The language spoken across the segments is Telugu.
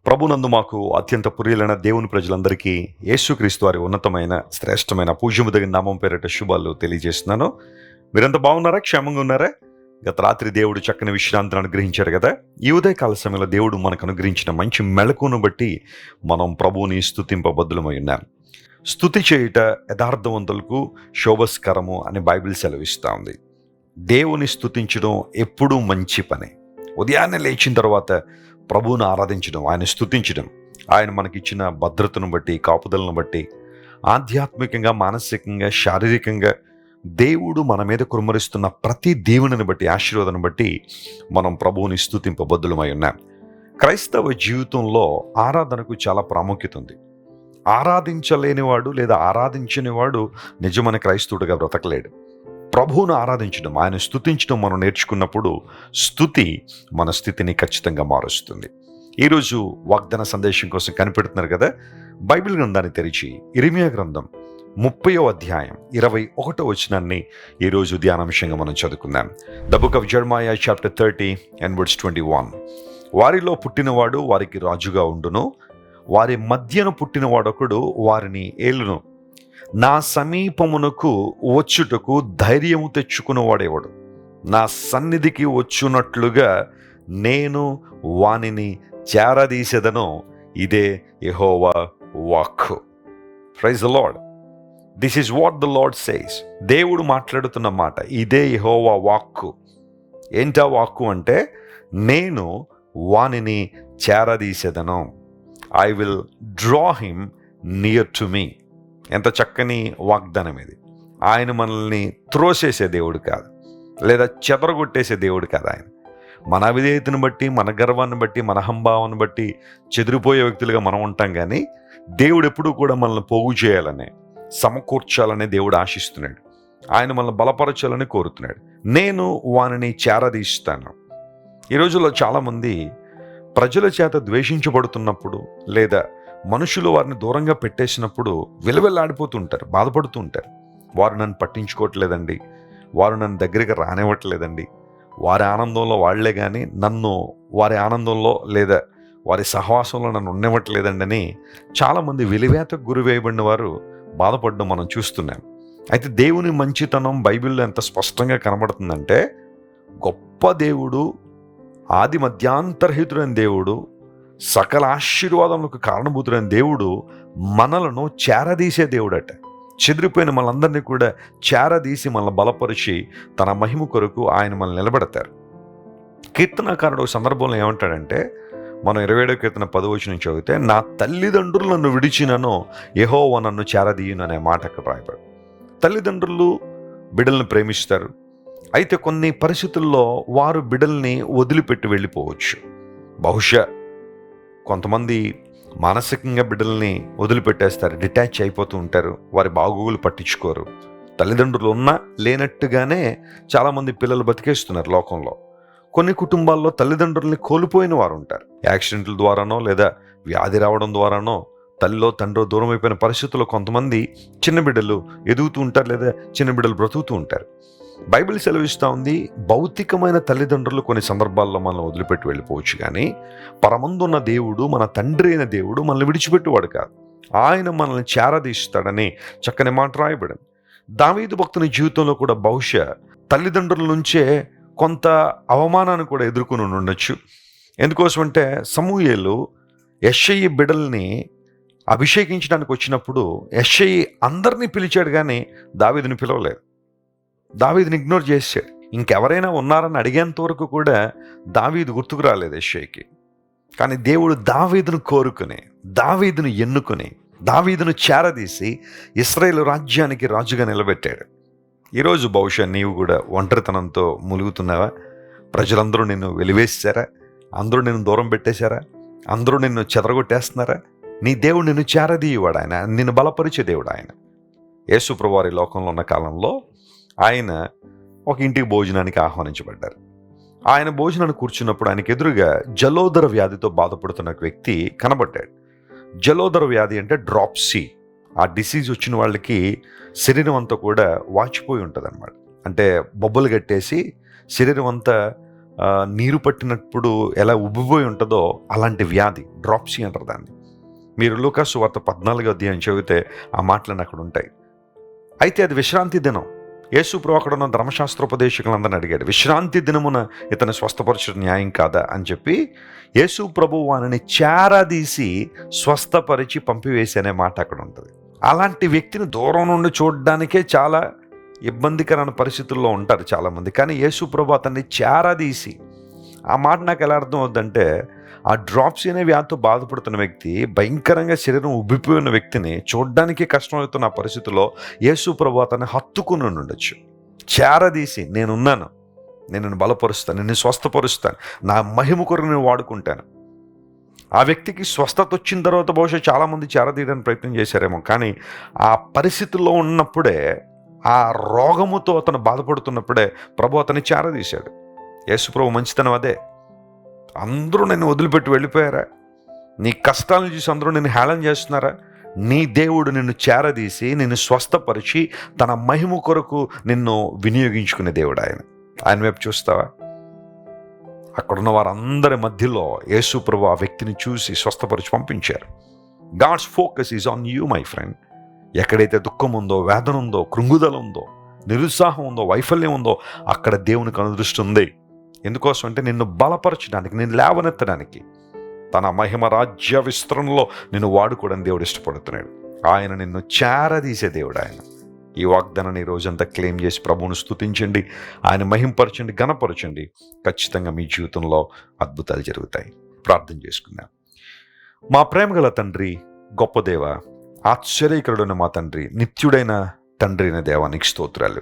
ప్రభునందు మాకు అత్యంత ప్రియులైన దేవుని ప్రజలందరికీ యేసుక్రీస్తు వారి ఉన్నతమైన శ్రేష్టమైన పూజ్యము తగిన నామం పేరిట శుభాలు తెలియజేస్తున్నాను. మీరంతా బాగున్నారా? క్షేమంగా ఉన్నారా? గత రాత్రి దేవుడు చక్కని విశ్రాంతిని అనుగ్రహించారు కదా. ఈ ఉదయకాల సమయంలో దేవుడు మనకు అనుగ్రహించిన మంచి మెళకువను బట్టి మనం ప్రభువుని స్తుతింపబద్దులమై ఉన్నాం. స్తుతి చేయుట యథార్థవంతులకు శోభస్కరము అని బైబిల్ సెలవిస్తూ ఉంది. దేవుని స్తుతించడం ఎప్పుడూ మంచి పని. ఉదయాన్నే లేచిన తర్వాత ప్రభువును ఆరాధించడం, ఆయన స్తుతించడం, ఆయన మనకిచ్చిన భద్రతను బట్టి, కాపుదలను బట్టి, ఆధ్యాత్మికంగా, మానసికంగా, శారీరకంగా దేవుడు మన మీద కుమ్మరిస్తున్న ప్రతి దీవెనని బట్టి, ఆశీర్వాదాన్ని బట్టి మనం ప్రభువుని స్తుతింపబద్దులమై ఉన్నాం. క్రైస్తవ జీవితంలో ఆరాధనకు చాలా ప్రాముఖ్యత ఉంది. ఆరాధించలేనివాడు లేదా ఆరాధించనివాడు నిజమైన క్రైస్తవుడిగా బ్రతకలేడు. ప్రభువును ఆరాధించడం, ఆయన స్తుతించడం మనం నేర్చుకున్నప్పుడు స్తుతి మన స్థితిని ఖచ్చితంగా మారుస్తుంది. ఈరోజు వాగ్దాన సందేశం కోసం కనిపెడుతున్నారు కదా. బైబిల్ గ్రంథాన్ని తెరిచి ఇర్మీయా గ్రంథం 30వ అధ్యాయం 21వ వచనాన్ని ఈరోజు ధ్యానాంశంగా మనం చదువుకుందాం. The book of Jeremiah chapter 30 and verse 21. వారిలో పుట్టినవాడు వారికి రాజుగా ఉండును, వారి మధ్యన పుట్టినవాడొకడు వారిని ఏలును. నా సమీపమునకు వచ్చుటకు ధైర్యము తెచ్చుకునేవాడేవాడు, నా సన్నిధికి వచ్చునట్లుగా నేను వానిని చేరదీసెదను. ఇదే యెహోవా వాక్కు. Praise the Lord. This is what the Lord says. దేవుడు మాట్లాడుతున్న మాట ఇదే యెహోవా వాక్కు. ఏంటా వాక్కు అంటే, నేను వానిని చేరదీసెదను. I will draw him near to me. ఎంత చక్కని వాగ్దానం ఇది. ఆయన మనల్ని త్రోసేసే దేవుడు కాదు, లేదా చెదరగొట్టేసే దేవుడు కాదు. ఆయన మన అవిధేయతను బట్టి, మన గర్వాన్ని బట్టి, మన అహంభావాన్ని బట్టి చెదిరిపోయే వ్యక్తులుగా మనం ఉంటాం. కానీ దేవుడు ఎప్పుడూ కూడా మనల్ని పోగు చేయాలనే, సమకూర్చాలనే దేవుడు ఆశిస్తున్నాడు. ఆయన మనల్ని బలపరచాలని కోరుతున్నాడు. నేను వానిని చేరదీస్తాను. ఈ రోజుల్లో చాలామంది ప్రజల చేత ద్వేషించబడుతున్నప్పుడు, లేదా మనుషులు వారిని దూరంగా పెట్టేసినప్పుడు విలవిల్లాడిపోతుంటారు, బాధపడుతూ ఉంటారు. వారు నన్ను పట్టించుకోవట్లేదండి, వారు నన్ను దగ్గరికి రానివ్వట్లేదండి, వారి ఆనందంలో వాళ్లే కానీ నన్ను వారి ఆనందంలో లేదా వారి సహవాసంలో నన్ను ఉండనివ్వట్లేదండి అని చాలామంది వెలివేతకు గురివేయబడిన వారు బాధపడడం మనం చూస్తున్నాం. అయితే దేవుని మంచితనం బైబిల్లో ఎంత స్పష్టంగా కనబడుతుందంటే, గొప్ప దేవుడు, ఆది మధ్యాంతరహితుడైన దేవుడు, సకల ఆశీర్వాదములకు కారణభూతుడైన దేవుడు మనలను చేరదీసే దేవుడట. చెదిరిపోయిన మనందరినీ కూడా చేరదీసి మనల్ని బలపరిచి తన మహిమ కొరకు ఆయన మనల్ని నిలబెడతారు. కీర్తనాకారుడు ఒక సందర్భంలో ఏమంటాడంటే, మనం 27వ కీర్తన 10వ వచనం చదివితే, నా తల్లిదండ్రులు నన్ను విడిచినను యెహోవా నన్ను చేరదీయును అనే మాట అక్కడ రాయబడి. తల్లిదండ్రులు బిడ్డల్ని ప్రేమిస్తారు. అయితే కొన్ని పరిస్థితుల్లో వారు బిడ్డల్ని వదిలిపెట్టి వెళ్ళిపోవచ్చు. బహుశా కొంతమంది మానసికంగా బిడ్డల్ని వదిలిపెట్టేస్తారు, డిటాచ్ అయిపోతూ ఉంటారు, వారి బాగోగులు పట్టించుకోరు. తల్లిదండ్రులు ఉన్నా లేనట్టుగానే చాలామంది పిల్లలు బతికేస్తున్నారు లోకంలో. కొన్ని కుటుంబాల్లో తల్లిదండ్రుల్ని కోల్పోయిన వారు ఉంటారు. యాక్సిడెంట్ల ద్వారానో లేదా వ్యాధి రావడం ద్వారానో తల్లిలో తండ్రో దూరం అయిపోయిన పరిస్థితుల్లో కొంతమంది చిన్న బిడ్డలు ఎదుగుతూ ఉంటారు, లేదా చిన్న బిడ్డలు బ్రతుకుతూ ఉంటారు. బైబిల్ సెలవిస్తూ ఉంది, భౌతికమైన తల్లిదండ్రులు కొన్ని సందర్భాల్లో మనల్ని వదిలిపెట్టి వెళ్ళిపోవచ్చు, కానీ పరమందున్న దేవుడు, మన తండ్రి అయిన దేవుడు మనల్ని విడిచిపెట్టేవాడు కాదు. ఆయన మనల్ని చేరదీస్తాడని చక్కని మాట రాయబడింది. దావీదు భక్తుని జీవితంలో కూడా బహుశా తల్లిదండ్రుల నుంచే కొంత అవమానాన్ని కూడా ఎదుర్కొని ఉండొచ్చు. ఎందుకోసమంటే, సమూయేలు యెష్షయి బిడ్డల్ని అభిషేకించడానికి వచ్చినప్పుడు యెష్షయి అందరినీ పిలిచాడు, కానీ దావీదుని పిలవలేదు. దావీదుని ఇగ్నోర్ చేశాడు. ఇంకెవరైనా ఉన్నారని అడిగేంత వరకు కూడా దావీదు గుర్తుకు రాలేదు యెష్షయికి. కానీ దేవుడు దావీదును కోరుకుని, దావీదును ఎన్నుకొని, దావీదును చేరదీసి ఇశ్రాయేలు రాజ్యానికి రాజుగా నిలబెట్టాడు. ఈరోజు బహుశా నీవు కూడా ఒంటరితనంతో ములుగుతున్నావా? ప్రజలందరూ నిన్ను వెలివేశారా? అందరూ నిన్ను దూరం పెట్టేశారా? అందరూ నిన్ను చెదరగొట్టేస్తున్నారా? నీ దేవుడు నిన్ను చేరదీయవాడు, ఆయన నిన్ను బలపరిచే దేవుడు. ఆయన యేసు ప్రభువారి లోకంలో ఉన్న కాలంలో ఆయన ఒక ఇంటికి భోజనానికి ఆహ్వానించబడ్డారు. ఆయన భోజనాన్ని కూర్చున్నప్పుడు ఆయనకు ఎదురుగా జలోదర వ్యాధితో బాధపడుతున్న వ్యక్తి కనబడ్డాడు. జలోదర వ్యాధి అంటే డ్రాప్సీ. ఆ డిసీజ్ వచ్చిన వాళ్ళకి శరీరం అంతా కూడా వాచిపోయి ఉంటుంది అనమాట. అంటే బొబ్బలు కట్టేసి శరీరం అంతా నీరు పట్టినప్పుడు ఎలా ఉబ్బిపోయి ఉంటుందో అలాంటి వ్యాధి, డ్రాప్సీ అంటారు దాన్ని. మీరు లూకాసు వార్త 14వ అధ్యాయం చదివితే ఆ మాటలను అక్కడ ఉంటాయి. అయితే అది విశ్రాంతి దినం. యేసు ప్రభు అక్కడ ఉన్న ధర్మశాస్త్రోపదేశకులందరిని అడిగాడు, విశ్రాంతి దినమున ఇతను స్వస్థపరచడం న్యాయం కాదా అని చెప్పి యేసు ప్రభు వారిని చేరదీసి స్వస్థపరిచి పంపివేసి అనే మాట అక్కడ ఉంటుంది. అలాంటి వ్యక్తిని దూరం నుండి చూడడానికే చాలా ఇబ్బందికరమైన పరిస్థితుల్లో ఉంటారు చాలామంది. కానీ యేసు ప్రభు అతన్ని చేరదీసి, ఆ మాట నాకు ఎలా అర్థం అవుతుందంటే, ఆ డ్రాప్సీ అనే వ్యాధితో బాధపడుతున్న వ్యక్తి, భయంకరంగా శరీరం ఉబ్బిపోయిన వ్యక్తిని చూడడానికే కష్టమవుతున్న ఆ పరిస్థితుల్లో యేసు ప్రభు అతన్ని హత్తుకుని ఉండొచ్చు. చేరదీసి, నేనున్నాను, నేను నిన్ను బలపరుస్తాను, నిన్ను స్వస్థపరుస్తాను, నా మహిమ కొరకు నేను వాడుకుంటాను. ఆ వ్యక్తికి స్వస్థత వచ్చిన తర్వాత బహుశా చాలామంది చేరదీయడానికి ప్రయత్నం చేశారేమో, కానీ ఆ పరిస్థితుల్లో ఉన్నప్పుడే, ఆ రోగముతో అతను బాధపడుతున్నప్పుడే ప్రభు అతన్ని చేరదీశాడు. యేసు ప్రభు మంచితనం అదే. అందరూ నిన్ను వదిలిపెట్టి వెళ్ళిపోయారా? నీ కష్టాలను చూసి అందరూ నిన్ను హేళన చేస్తున్నారా? నీ దేవుడు నిన్ను చేరదీసి నిన్ను స్వస్థపరిచి తన మహిమ కొరకు నిన్ను వినియోగించుకునే దేవుడు ఆయన వైపు చూస్తావా? అక్కడున్న వారందరి మధ్యలో యేసు ప్రభు ఆ వ్యక్తిని చూసి స్వస్థపరిచి పంపించారు. God's focus is on you my friend. ఎక్కడైతే దుఃఖం ఉందో, వేదన ఉందో, కృంగుదల ఉందో, నిరుత్సాహం ఉందో, వైఫల్యం ఉందో, అక్కడ దేవునికి అనుదృష్టి ఉంది. ఎందుకోసం అంటే నిన్ను బలపరచడానికి, నిన్ను లేవనెత్తడానికి, తన మహిమ రాజ్య విస్తరణలో నిన్ను వాడుకోవడానికి దేవుడు ఇష్టపడుతున్నాడు. ఆయన నిన్ను చేరదీసే దేవుడు. ఆయన ఈ వాగ్దానాన్ని ఈ రోజంతా క్లెయిమ్ చేసి ప్రభువును స్తుతించండి, ఆయన మహింపరచండి, ఘనపరచండి. ఖచ్చితంగా మీ జీవితంలో అద్భుతాలు జరుగుతాయి. ప్రార్థన చేసుకుందాం. మా ప్రేమగల తండ్రి, గొప్ప దేవ, ఆశ్చర్యకరుడైన మా తండ్రి, నిత్యుడైన తండ్రి అయిన దేవానికి స్తోత్రాలు.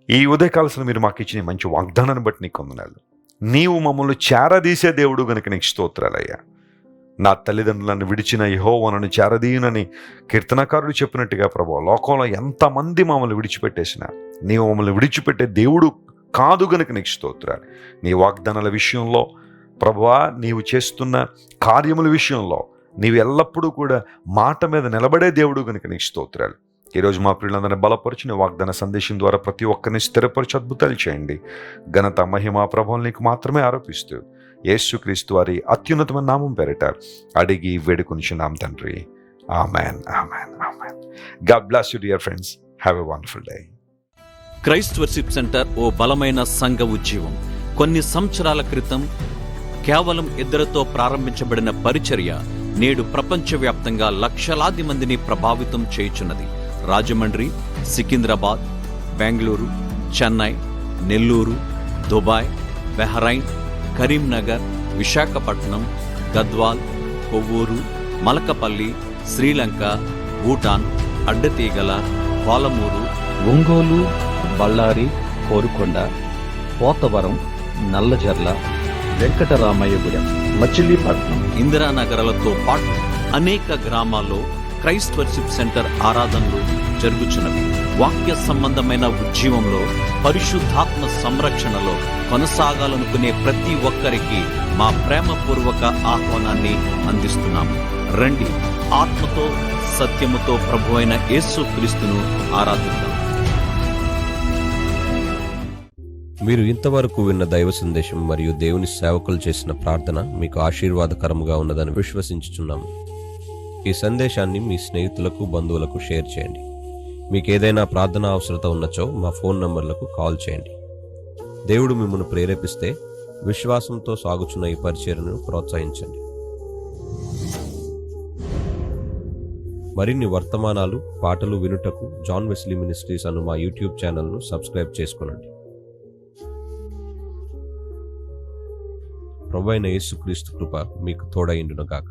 ఈ ఉదయకాలసలు మీరు మాకు ఇచ్చిన మంచి వాగ్దానాన్ని బట్టి నీకు వందనాలు. నీవు మమ్మల్ని చేరదీసే దేవుడు గనుక నీకు స్తోత్రాలయ్యా. నా తల్లిదండ్రులను విడిచిన యెహోవా నన్ను చేరదీయునని కీర్తనకారుడు చెప్పినట్టుగా ప్రభువా, లోకంలో ఎంతమంది మమ్మల్ని విడిచిపెట్టేసినా నీవు మమ్మల్ని విడిచిపెట్టే దేవుడు కాదు గనుక నీకు స్తోత్రాలు. నీ వాగ్దానాల విషయంలో ప్రభువా, నీవు చేస్తున్న కార్యముల విషయంలో నీవు ఎల్లప్పుడూ కూడా మాట మీద నిలబడే దేవుడు గనుక నీకు స్తోత్రాలు. ఈరోజు మా ప్రియులందరినీ బలపరిచిన వాగ్దాన సందేశం ద్వారా ప్రతి ఒక్కరిని స్థిరపరిచి అద్భుతాలు చేయండి. ఘనత, మహిమ, ప్రభావం నీకు మాత్రమే ఆరోపిస్తూ యేసుక్రీస్తు వారి అత్యున్నతమైన నామం పేరిట అడిగి వేడుకొనిచున్నాం తండ్రి. Amen, amen, amen. God bless you dear friends. Have a wonderful day. Christ worship centre ఓ బలమైన సంఘ ఉద్యమం. కొన్ని సంవత్సరాల క్రితం కేవలం 2 ప్రారంభించబడిన పరిచర్య నేడు ప్రపంచవ్యాప్తంగా లక్షలాది మందిని ప్రభావితం చేయుచున్నది. రాజమండ్రి, సికింద్రాబాద్, బెంగళూరు, చెన్నై, నెల్లూరు, దుబాయ్, బెహ్రైన్, కరీంనగర్, విశాఖపట్నం, గద్వాల్, కొవ్వూరు, మలకపల్లి, శ్రీలంక, భూటాన్, అడ్డతీగల, పాలమూరు, ఒంగోలు, బళ్ళారి, కోరుకొండ, పోతవరం, నల్లజర్ల, వెంకటరామయ్యగూడెం, మచిలీపట్నం, ఇందిరానగర్లతో పాటు అనేక గ్రామాల్లో క్రైస్ట్ వర్షిప్ సెంటర్ ఆరాధనలు జరుగుచున్నవి. వాక్య సంబంధమైన ఉద్యమంలో, పరిశుద్ధాత్మ సంరక్షణలో కొనసాగాలనుకునే ప్రతి ఒక్కరికి మా ప్రేమపూర్వక ఆహ్వానాన్ని అందిస్తున్నాము. రండి, ఆత్మతో సత్యముతో ప్రభువైన యేసుక్రీస్తును ఆరాధిద్దాం. మీరు ఇంతవరకు విన్న దైవ సందేశం మరియు దేవుని సేవకులు చేసిన ప్రార్థన మీకు ఆశీర్వాదకరముగా ఉన్నదని విశ్వసించుచున్నాము. ఈ సందేశాన్ని మీ స్నేహితులకు, బంధువులకు షేర్ చేయండి. మీకు ఏదైనా ప్రార్థన అవసరత ఉన్నచో మా ఫోన్ నంబర్లకు కాల్ చేయండి. దేవుడు మిమ్మల్ని ప్రేరేపిస్తే విశ్వాసంతో సాగుచున్న ఈ పరిచర్యను ప్రోత్సహించండి. మరిన్ని వర్తమానాలు, పాటలు వినుటకు జాన్ వెస్లీ మినిస్ట్రీస్ అను మా యూట్యూబ్ ఛానల్ను సబ్స్క్రైబ్ చేసుకొనండి. ప్రభువైన యేసుక్రీస్తు కృప మీకు తోడైండును గాక.